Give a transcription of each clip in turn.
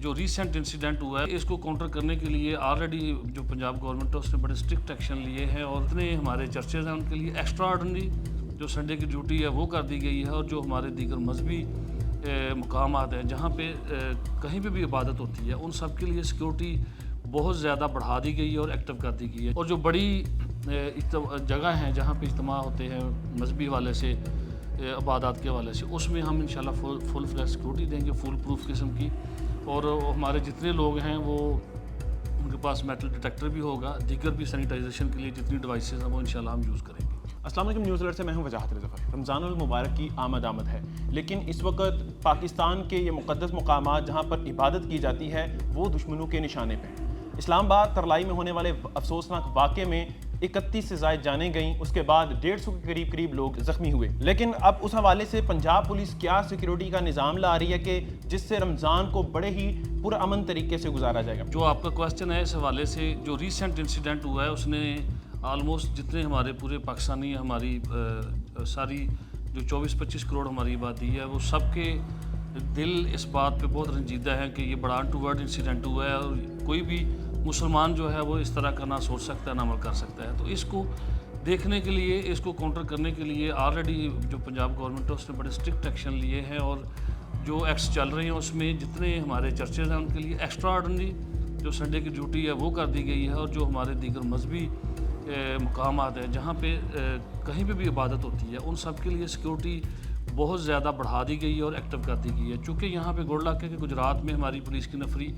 जो recent incident हुआ है इसको काउंटर करने के लिए ऑलरेडी जो पंजाब गवर्नमेंट है उसने बड़े स्ट्रिक्ट एक्शन लिए हैं और इतने हमारे चर्चेज हैं उनके लिए एक्स्ट्रा ऑर्डिनरी जो संडे की ड्यूटी है वो कर दी गई है। और जो हमारे दीगर मजहबी मकामात हैं जहाँ पे कहीं पे भी इबादत होती है उन सब के लिए सिक्योरिटी बहुत ज़्यादा बढ़ा दी गई है और एक्टिव कर दी गई है। और जो बड़ी जगह हैं जहाँ पे इज्तिमा होते हैं मजहबी हवाले से इबादत के हवाले से उसमें हम इंशाल्लाह फुल फ्लैश सिक्योरिटी देंगे, फुल प्रूफ किस्म की। और हमारे जितने लोग हैं वो उनके पास मेटल डिटेक्टर भी होगा, दीगर भी सैनिटाइजेशन के लिए जितनी डिवाइसेस हैं वो इंशाल्लाह हम यूज़ करेंगे। अस्सलाम वालेकुम न्यूज़ अलर्ट से मैं हूं वजाहत ज़फ़र। रमज़ानुल मुबारक की आमद है, लेकिन इस वक्त पाकिस्तान के ये मुक़द्दस मकामात जहां पर इबादत की जाती है वो दुश्मनों के निशाने पे हैं। इस्लामाबाद तरलाई में होने वाले अफसोसनाक वाक़े में 31 से ज़ायद जाने गईं, उसके बाद 150 के करीब लोग ज़ख्मी हुए। लेकिन अब उस हवाले से पंजाब पुलिस क्या सिक्योरिटी का निज़ाम ला रही है कि जिससे रमज़ान को बड़े ही पुरअमन तरीके से गुजारा जाएगा। जो आपका क्वेश्चन है इस हवाले से जो रीसेंट इंसिडेंट हुआ है उसने आलमोस्ट जितने हमारे पूरे पाकिस्तानी हमारी सारी जो 24-25 करोड़ हमारी आबादी है वो सबके दिल इस बात पे बहुत रंजीदा है कि ये बड़ा अनटूवर्ड इंसिडेंट हुआ है और कोई भी मुसलमान जो है वो इस तरह का ना सोच सकता है ना अमल कर सकता है। तो इसको देखने के लिए, इसको काउंटर करने के लिए ऑलरेडी जो पंजाब गवर्नमेंट है उसने बड़े स्ट्रिक्ट एक्शन लिए हैं और जो एक्ट्स चल रहे हैं उसमें जितने हमारे चर्चेज हैं उनके लिए एक्स्ट्रा ऑर्डिनरी जो संडे की ड्यूटी है वो कर दी गई है। और जो हमारे दीगर मजहबी मकामात हैं जहाँ पे कहीं पे भी इबादत होती है उन सब के लिए सिक्योरिटी बहुत ज़्यादा बढ़ा दी गई है और एक्टिव कर दी गई है। चूँकि यहाँ पे गोल्डा के गुजरात में हमारी पुलिस की नफरी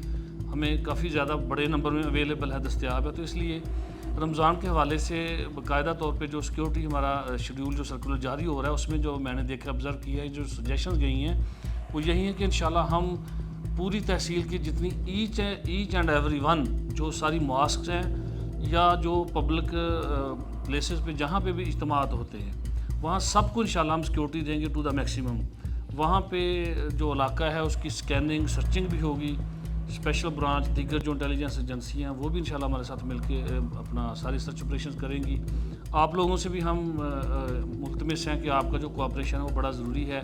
हमें काफ़ी ज़्यादा बड़े नंबर में अवेलेबल है, दस्तयाब है, तो इसलिए रमज़ान के हवाले से बाकायदा तौर पे जो सिक्योरिटी हमारा शेड्यूल जो सर्कुलर जारी हो रहा है उसमें जो मैंने देखा ऑब्ज़र्व किया है, जो सजेशंस गई हैं वो यही है कि इंशाल्लाह हम पूरी तहसील की जितनी ईच एंड एवरी वन जो सारी मॉस्क हैं या जो पब्लिक प्लेसेस पे जहाँ पे भी इज्तिमात होते हैं वहाँ सबको इंशाल्लाह हम सिक्योरिटी देंगे टू द मैक्सिमम। वहाँ पे जो इलाका है उसकी स्कैनिंग सर्चिंग भी होगी, स्पेशल ब्रांच दीगर जो इंटेलिजेंस एजेंसी हैं वो भी इंशाल्लाह हमारे साथ मिलके अपना सारी सर्च ऑपरेशन करेंगी। आप लोगों से भी हम मुल्तमिस हैं कि आपका जो कोऑपरेशन है वो बड़ा ज़रूरी है।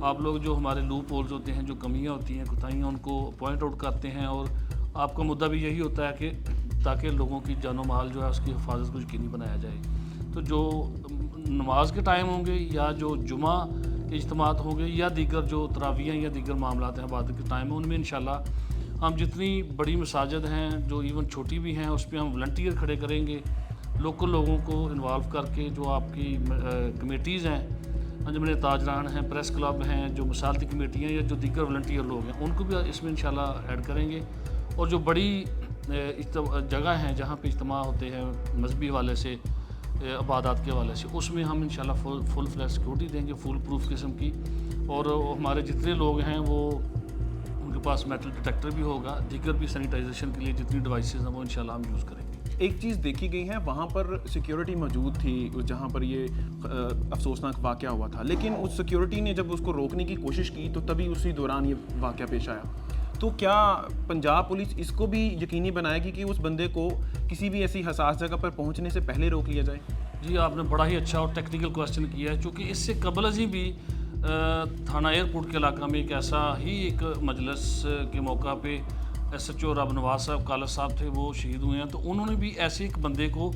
आप लोग जो हमारे लूप होल्स होते हैं, जो कमियाँ होती हैं, कोताहियाँ, उनको पॉइंट आउट करते हैं और आपका मुद्दा भी यही होता है कि ताकि लोगों की जानो माल जो है उसकी हिफाजत को यकीनी बनाया जाए। तो जो नमाज के टाइम होंगे या जो जुमा के इज्तिमात होंगे या दीगर जो तरावियाँ या दीगर मामलात हैं इबादत के टाइम में उनमें इंशाल्लाह हम जितनी बड़ी मसाजिद हैं जो इवन छोटी भी हैं उस पर हम वॉलंटियर खड़े करेंगे, लोकल लोगों को इन्वॉल्व करके। जो आपकी कमेटीज़ हैं, अंजुमन ताजरान हैं, प्रेस क्लब हैं, जो मसालती कमेटियाँ या जो दीगर वॉलंटियर लोग हैं उनको भी इसमें इंशाल्लाह ऐड करेंगे। और जो बड़ी जगह हैं जहाँ पे इज्तिमा होते हैं मजहबी हवाले से इबादत के हवाले से उसमें हम इंशाल्लाह फुल फ्लैश सिक्योरिटी देंगे, फुल प्रूफ किस्म की। और हमारे जितने लोग हैं वो उनके पास मेटल डिटेक्टर भी होगा, दीगर भी सैनिटाइजेशन के लिए जितनी डिवाइसेस हैं वो इंशाल्लाह हम यूज़ करेंगे। एक चीज़ देखी गई है, वहाँ पर सिक्योरिटी मौजूद थी जहाँ पर ये अफसोसनाक वाक़या हुआ था, लेकिन उस सिक्योरिटी ने जब उसको रोकने की कोशिश की तो तभी उसी दौरान ये वाक़या पेश आया। तो क्या पंजाब पुलिस इसको भी यकीनी बनाएगी कि उस बंदे को किसी भी ऐसी हसास जगह पर पहुंचने से पहले रोक लिया जाए? जी, आपने बड़ा ही अच्छा और टेक्निकल क्वेश्चन किया है, क्योंकि इससे कबल ही भी थाना एयरपोर्ट के इलाका में एक ऐसा ही एक मजलिस के मौका पे SHO रब नवाज साहब काला साहब थे, वो शहीद हुए हैं। तो उन्होंने भी ऐसे एक बंदे को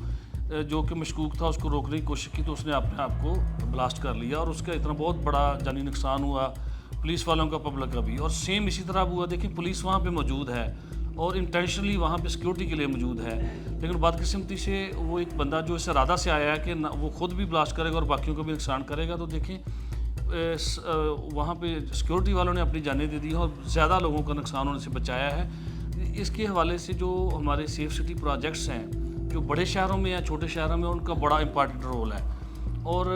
जो कि मशकूक था उसको रोकने की कोशिश की तो उसने अपने आप को ब्लास्ट कर लिया और उसका इतना बहुत बड़ा जानी नुकसान हुआ पुलिस वालों का, पब्लिक का भी। और सेम इसी तरह हुआ, देखिए पुलिस वहाँ पे मौजूद है और इंटेंशनली वहाँ पे सिक्योरिटी के लिए मौजूद है, लेकिन बदकिस्मती से वो एक बंदा जो इस इरादा से आया है कि वो खुद भी ब्लास्ट करेगा और बाकियों को भी नुकसान करेगा। तो देखें वहाँ पे सिक्योरिटी वालों ने अपनी जानें दे दी और ज़्यादा लोगों का नुकसान होने से बचाया है। इसके हवाले से जो हमारे सेफ सिटी प्रोजेक्ट्स हैं जो बड़े शहरों में या छोटे शहरों में उनका बड़ा इम्पॉर्टेंट रोल है। और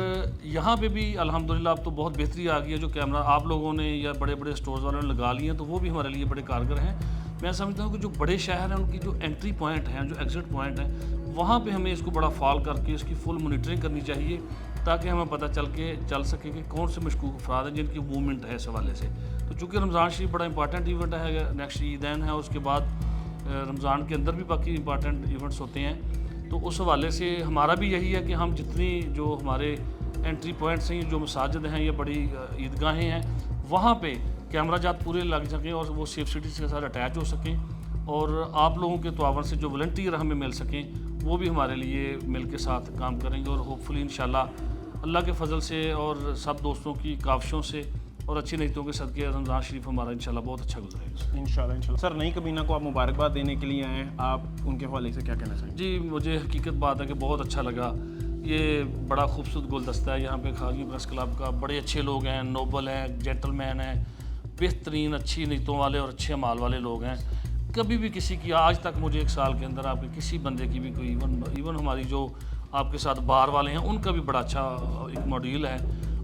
यहाँ पे भी अल्हम्दुलिल्लाह अब तो बहुत बेहतरी आ गई है, जो कैमरा आप लोगों ने या बड़े बड़े स्टोर्स वालों ने लगा लिए हैं तो वो भी हमारे लिए बड़े कारगर हैं। मैं समझता हूँ कि जो बड़े शहर हैं उनकी जो एंट्री पॉइंट हैं, जो एग्ज़िट पॉइंट हैं, वहाँ पे हमें इसको बड़ा फॉल करके इसकी फुल मॉनिटरिंग करनी चाहिए ताकि हमें पता चल सके कि कौन से मशकूक अफराद हैं जिनकी मूवमेंट है इस हवाले से। तो चूँकि रमज़ान शरीफ बड़ा इंपॉर्टेंट इवेंट है, नेक्स्ट ईदैन है, उसके बाद रमज़ान के अंदर भी बाकी इंपॉर्टेंट इवेंट्स होते हैं, तो उस हवाले से हमारा भी यही है कि हम जितनी जो हमारे एंट्री पॉइंट्स हैं, जो मसाजिद हैं या बड़ी ईदगाहें हैं, वहाँ पे कैमरा जात पूरे लग सकें और वो सेफ सिटी के साथ अटैच हो सकें, और आप लोगों के तावन से जो वॉलंटियर हमें मिल सकें वो भी हमारे लिए मिल के साथ काम करेंगे। और होपफुली इंशाल्लाह अल्लाह के फजल से और सब दोस्तों की काविशों से और अच्छी नीयतों के सदके रमज़ान शरीफ हमारा इंशाल्लाह बहुत अच्छा गुजरेगा। इंशाल्लाह। सर, नई कबीना को आप मुबारकबाद देने के लिए आए हैं, आप उनके हवाले से क्या कहना चाहेंगे? जी, मुझे हकीकत बात है कि बहुत अच्छा लगा। ये बड़ा खूबसूरत गुलदस्ता है यहाँ पे खारियां प्रेस क्लब का। बड़े अच्छे लोग हैं, नोबल हैं, जेंटलमैन हैं, बेहतरीन अच्छी नीयतों वाले और अच्छे अमाल वाले लोग हैं। कभी भी किसी की, आज तक मुझे 1 साल के अंदर आपके किसी बंदे की भी कोई इवन हमारी जो आपके साथ बार वाले हैं उनका भी बड़ा अच्छा एक मॉड्यूल है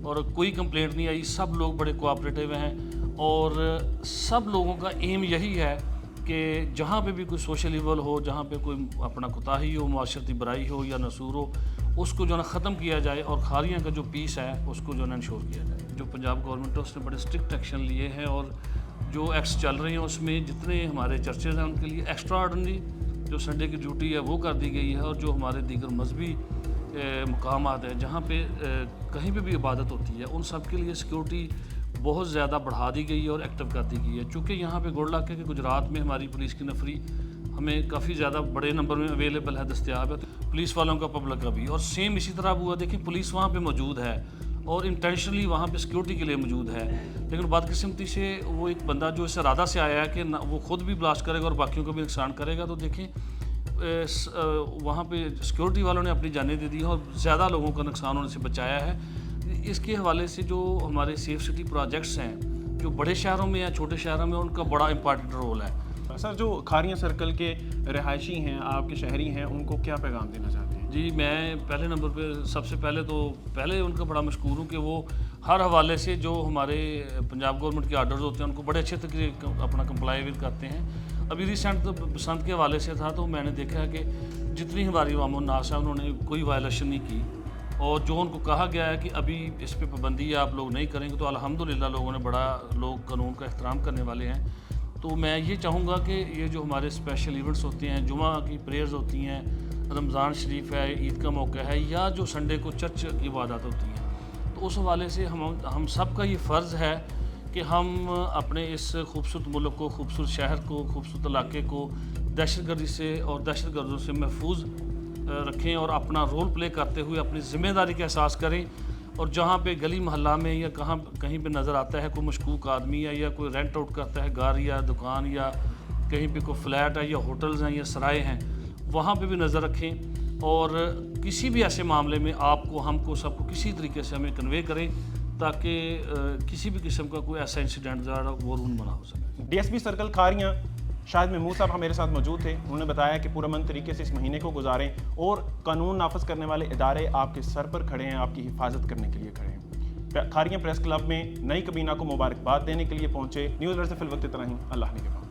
और कोई कंप्लेंट नहीं आई। सब लोग बड़े कोऑपरेटिव हैं और सब लोगों का एम यही है कि जहाँ पे भी कोई सोशल इवल हो, जहाँ पे कोई अपना कोताही हो, माशरती बुराई हो या नसूर हो, उसको जो है ख़त्म किया जाए और खारियाँ का जो पीस है उसको जो है इंश्योर किया जाए। जो पंजाब गवर्नमेंट है उसने बड़े स्ट्रिक्ट एक्शन लिए हैं और जो एक्ट्स चल रहे हैं उसमें जितने हमारे चर्चेज़ हैं उनके लिए एक्स्ट्रा ऑर्डिनरी जो संडे की ड्यूटी है वो कर दी गई है। और जो हमारे दीगर मजहबी मकामात हैं जहाँ पे कहीं पे भी इबादत होती है उन सब के लिए सिक्योरिटी बहुत ज़्यादा बढ़ा दी गई है और एक्टिव कर दी गई है। चूँकि यहाँ पे गोड़ इलाके के गुजरात में हमारी पुलिस की नफरी हमें काफ़ी ज़्यादा बड़े नंबर में अवेलेबल है, दस्तयाब है, पुलिस वालों का पब्लिक का भी। और सेम इसी तरह हुआ, देखिए पुलिस वहाँ पे मौजूद है और इंटेंशनली वहाँ पे सिक्योरिटी के लिए मौजूद है, लेकिन बदकिस्मती से वो एक बंदा जो इस इरादा से आया है कि वो खुद भी ब्लास्ट करेगा और बाकियों को भी नुकसान करेगा, तो देखें वहाँ पे सिक्योरिटी वालों ने अपनी जानें दे दी और ज़्यादा लोगों का नुकसान होने से बचाया है। इसके हवाले से जो हमारे सेफ सिटी प्रोजेक्ट्स हैं जो बड़े शहरों में या छोटे शहरों में उनका बड़ा इंपॉर्टेंट रोल है। सर, जो खारियां सर्कल के रहायशी हैं, आपके शहरी हैं, उनको क्या पैगाम देना चाहते हैं? जी, मैं पहले नंबर पे सबसे पहले उनका बड़ा मशकूर हूँ कि वो हर हवाले से जो हमारे पंजाब गवर्नमेंट के आर्डर्स होते हैं उनको बड़े अच्छे तरीके अपना कंप्लाई विद करते हैं। अभी रिसेंट तो बसंत के हवाले से था तो मैंने देखा है कि जितनी हमारी अवाम नास है उन्होंने कोई वायलेशन नहीं की और जो उनको कहा गया है कि अभी इस पर पाबंदी है, आप लोग नहीं करेंगे, तो अल्हम्दुलिल्लाह लोगों ने लोग कानून का एहतराम करने वाले हैं। तो मैं ये चाहूँगा कि ये जो हमारे स्पेशल इवेंट्स होते हैं, जुमा की प्रेयर्स होती हैं, रमज़ान शरीफ है, ईद का मौका है, या जो संडे को चर्च की इबादत होती हैं, तो उस हवाले से हम सब का ये फ़र्ज़ है कि हम अपने इस खूबसूरत मुल्क को, खूबसूरत शहर को, खूबसूरत इलाके को दहशतगर्दी से और दहशतगर्दों से महफूज रखें और अपना रोल प्ले करते हुए अपनी ज़िम्मेदारी का एहसास करें। और जहाँ पे गली मोहल्ला में या कहीं पे नज़र आता है कोई मशकूक आदमी है या कोई रेंट आउट करता है घर या दुकान या कहीं पे कोई फ्लैट है या होटल्स हैं या सराय हैं, वहाँ पे भी नज़र रखें और किसी भी ऐसे मामले में आपको, हमको, सबको किसी तरीके से हमें कन्वे करें ताकि किसी भी किस्म का कोई ऐसा इंसिडेंट ज़्यादा वो रूल बना हो सके। DSP सर्कल खारियां शाहिद महमूद साहब हमारे साथ मौजूद थे। उन्होंने बताया कि पुरअमन तरीके से इस महीने को गुजारें और कानून नाफज करने वाले इदारे आपके सर पर खड़े हैं, आपकी हिफाजत करने के लिए खड़े हैं। खारियां प्रेस क्लब में नई कबीना को मुबारकबाद देने के लिए पहुंचे। न्यूज़ लड़ से फिल वक्त इतना ही। अल्लाह ने के